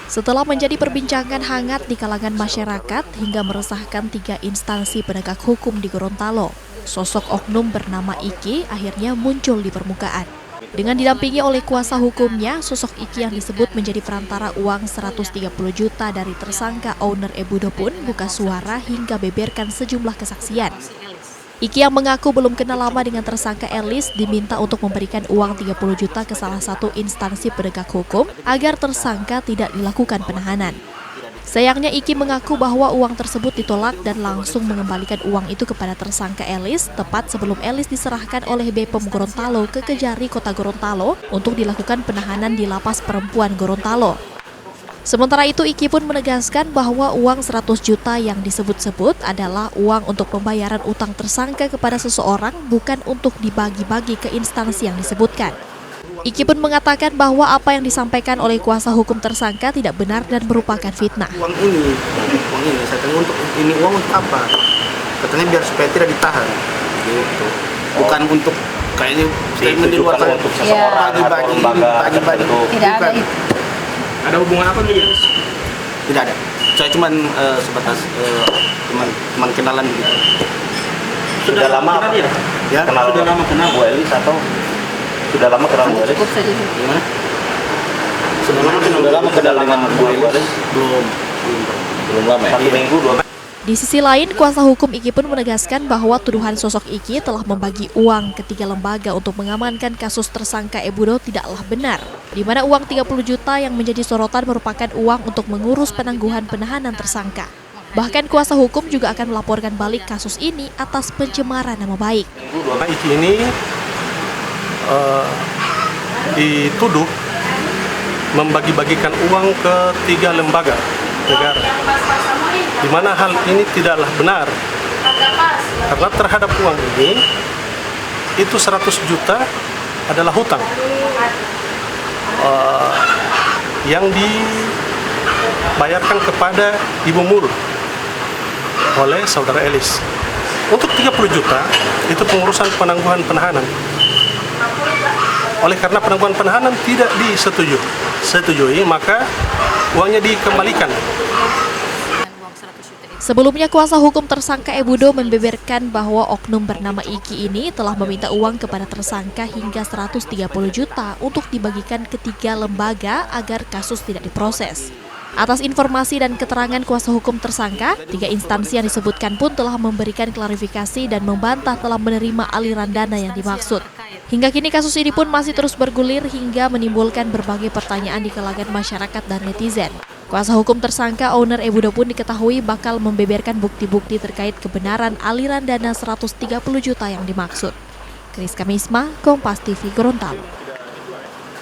Setelah menjadi perbincangan hangat di kalangan masyarakat hingga meresahkan 3 instansi penegak hukum di Gorontalo, sosok oknum bernama Iki akhirnya muncul di permukaan. Dengan didampingi oleh kuasa hukumnya, sosok Iki yang disebut menjadi perantara uang 130 juta dari tersangka owner Ebudo pun buka suara hingga beberkan sejumlah kesaksian. Iki yang mengaku belum kenal lama dengan tersangka Elis diminta untuk memberikan uang 30 juta ke salah satu instansi penegak hukum agar tersangka tidak dilakukan penahanan. Sayangnya Iki mengaku bahwa uang tersebut ditolak dan langsung mengembalikan uang itu kepada tersangka Elis tepat sebelum Elis diserahkan oleh Bepom Gorontalo ke Kejari Kota Gorontalo untuk dilakukan penahanan di Lapas Perempuan Gorontalo. Sementara itu, Iki pun menegaskan bahwa uang 100 juta yang disebut-sebut adalah uang untuk pembayaran utang tersangka kepada seseorang, bukan untuk dibagi-bagi ke instansi yang disebutkan. Iki pun mengatakan bahwa apa yang disampaikan oleh kuasa hukum tersangka tidak benar dan merupakan fitnah. Uang ini, saya tanya ini uang untuk apa? Katanya biar supaya tidak ditahan, gitu. Bukan untuk kayaknya statement di luar sana untuk seseorang bagi-bagi. Tidak ada itu. Ada hubungan apa nih? Tidak ada. Saya cuma sebatas teman kenalan gitu. Sudah lama kenal ya? Ya. Sudah lama kenal Bu Elis atau sudah lama kenal Bu Elis? Gimana? Sudah lama kenal dengan Bu Elis? Belum lama ya? 1 minggu 2. Di sisi lain, kuasa hukum Iki pun menegaskan bahwa tuduhan sosok Iki telah membagi uang ke 3 lembaga untuk mengamankan kasus tersangka Ebudo tidaklah benar, di mana uang 30 juta yang menjadi sorotan merupakan uang untuk mengurus penangguhan penahanan tersangka. Bahkan kuasa hukum juga akan melaporkan balik kasus ini atas pencemaran nama baik. Iki ini dituduh membagi-bagikan uang ke 3 lembaga negara, di mana hal ini tidaklah benar, karena terhadap uang ini itu 100 juta adalah hutang yang dibayarkan kepada Ibu Mul oleh saudara Elis. Untuk 30 juta itu pengurusan penangguhan penahanan. Oleh karena penangguhan penahanan tidak disetujui, maka uangnya dikembalikan. Sebelumnya, kuasa hukum tersangka Ebudo membeberkan bahwa oknum bernama Iki ini telah meminta uang kepada tersangka hingga 130 juta untuk dibagikan ke 3 lembaga agar kasus tidak diproses. Atas informasi dan keterangan kuasa hukum tersangka, 3 instansi yang disebutkan pun telah memberikan klarifikasi dan membantah telah menerima aliran dana yang dimaksud. Hingga kini kasus ini pun masih terus bergulir hingga menimbulkan berbagai pertanyaan di kalangan masyarakat dan netizen. Kuasa hukum tersangka owner Ebudo pun diketahui bakal membeberkan bukti-bukti terkait kebenaran aliran dana 130 juta yang dimaksud. Kris Kamisma, Kompas TV, Gorontalo.